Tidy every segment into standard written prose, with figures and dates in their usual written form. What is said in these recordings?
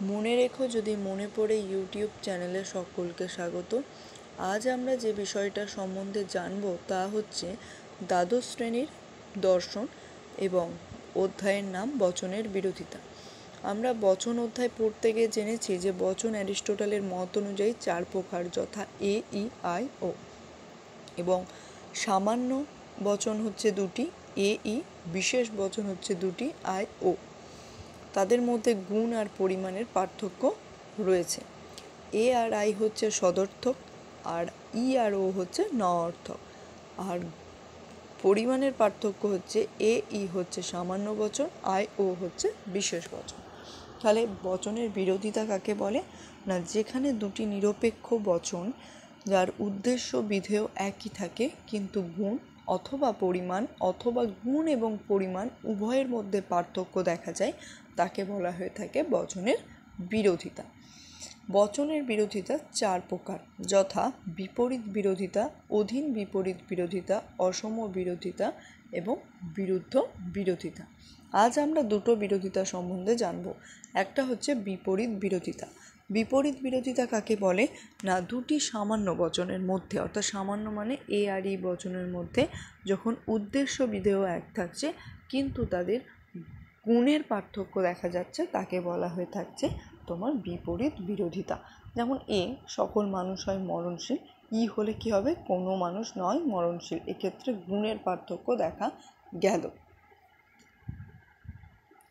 মনে রেখো যদি মনে পড়ে ইউটিউব চ্যানেলে সকলকে স্বাগত। আজ আমরা যে বিষয়টা সম্বন্ধে জানব তা হচ্ছে দ্বাদশ শ্রেণীর দর্শন এবং অধ্যায়ের নাম বচনের বিরোধিতা। আমরা বচন অধ্যায় পড়তে গিয়ে জেনেছি যে বচন অ্যারিস্টটলের মত অনুযায়ী 4 প্রকার, যথা এ, ই, আই, ও। এবং সামান্য বচন হচ্ছে 2টি, এ, ই, বিশেষ বচন হচ্ছে 2টি, আই, ও। তাদের মধ্যে গুণ আর পরিমাণের পার্থক্য রয়েছে। এ আর আই হচ্ছে সদর্থক, আর ই আর ও হচ্ছে নঅর্থক। আর পরিমাণের পার্থক্য হচ্ছে এ, ই হচ্ছে সামান্য বচন, আই, ও হচ্ছে বিশেষ বচন। তাহলে বচনের বিরোধিতা কাকে বলে না, যেখানে দুটি নিরপেক্ষ বচন যার উদ্দেশ্য বিধেয় একই থাকে কিন্তু গুণ অথবা পরিমাণ অথবা গুণ এবং পরিমাণ উভয়ের মধ্যে পার্থক্য দেখা যায়, তাকে বলা হয়ে থাকে বচনের বিরোধিতা। বচনের বিরোধিতা 4 প্রকার, যথা বিপরীত বিরোধিতা, অধীন বিপরীত বিরোধিতা, অসম বিরোধিতা এবং বিরুদ্ধ বিরোধিতা। আজ আমরা দুটো বিরোধিতা সম্বন্ধে জানব। একটা হচ্ছে বিপরীত বিরোধিতা। বিপরীত বিরোধিতা কাকে বলে না, দুটি সামান্য বচনের মধ্যে, অর্থাৎ সামান্য মানে এ আর ই বচনের মধ্যে যখন উদ্দেশ্য বিধেয় এক থাকছে কিন্তু তাদের গুণের পার্থক্য দেখা যাচ্ছে, তাকে বলা হয়ে থাকছে তোমার বিপরীত বিরোধিতা। যেমন এ, সকল মানুষ হয় মরণশীল, ই হলে কি হবে, কোনো মানুষ নয় মরণশীল। এক্ষেত্রে গুণের পার্থক্য দেখা গেল।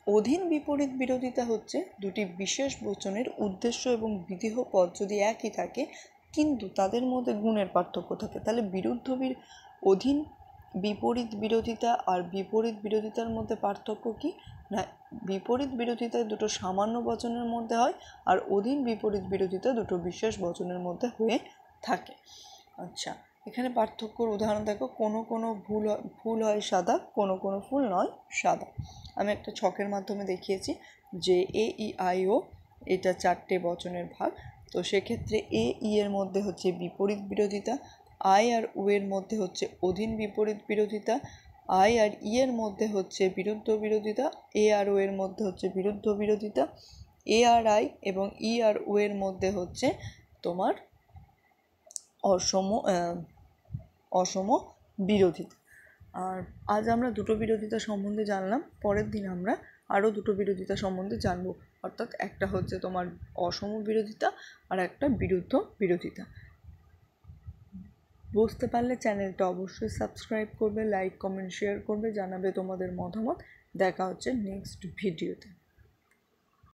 অধীন বিপরীত বিরোধিতা হচ্ছে দুটি বিশেষ বচনের উদ্দেশ্য এবং বিধেয় পদ যদি একই থাকে কিন্তু তাদের মধ্যে গুণের পার্থক্য থাকে, তাহলে অধীন বিপরীত বিরোধিতা আর বিপরীত বিরোধিতার মধ্যে পার্থক্য কি না, বিপরীত বিরোধিতায় দুটো সামান্য বচনের মধ্যে হয় আর অধীন বিপরীত বিরোধিতা দুটো বিশেষ বচনের মধ্যে হয়ে থাকে। আচ্ছা, এখানে পার্থক্যর উদাহরণ দেখো, কোনো কোনো ফুল হয় সাদা, কোনো কোনো ফুল নয় সাদা। আমি একটা ছকের মাধ্যমে দেখিয়েছি যে এ, ই, আই, ও এটা 4টে বচনের ভাগ। তো সেক্ষেত্রে এ, ই এর মধ্যে হচ্ছে বিপরীত বিরোধিতা, আই আর ও এর মধ্যে হচ্ছে অধীন বিপরীত বিরোধিতা, আই আর ই এর মধ্যে হচ্ছে বিরুদ্ধ বিরোধিতা, এ আর ও এর মধ্যে হচ্ছে বিরুদ্ধ বিরোধিতা, এ আর আই এবং ই আর ও এর মধ্যে হচ্ছে তোমার অসম বিরোধিতা। আর আজ আমরা দুটো বিরোধিতা সম্বন্ধে জানলাম, পরের দিন আমরা আরও দুটো বিরোধিতা সম্বন্ধে জানবো, অর্থাৎ একটা হচ্ছে তোমার অসম বিরোধিতা আর একটা বিরুদ্ধ বিরোধিতা। বুঝতে পারলে চ্যানেলটা অবশ্যই সাবস্ক্রাইব করবে, লাইক, কমেন্ট, শেয়ার করবে, জানাবে তোমাদের মতামত। দেখা হচ্ছে নেক্সট ভিডিওতে।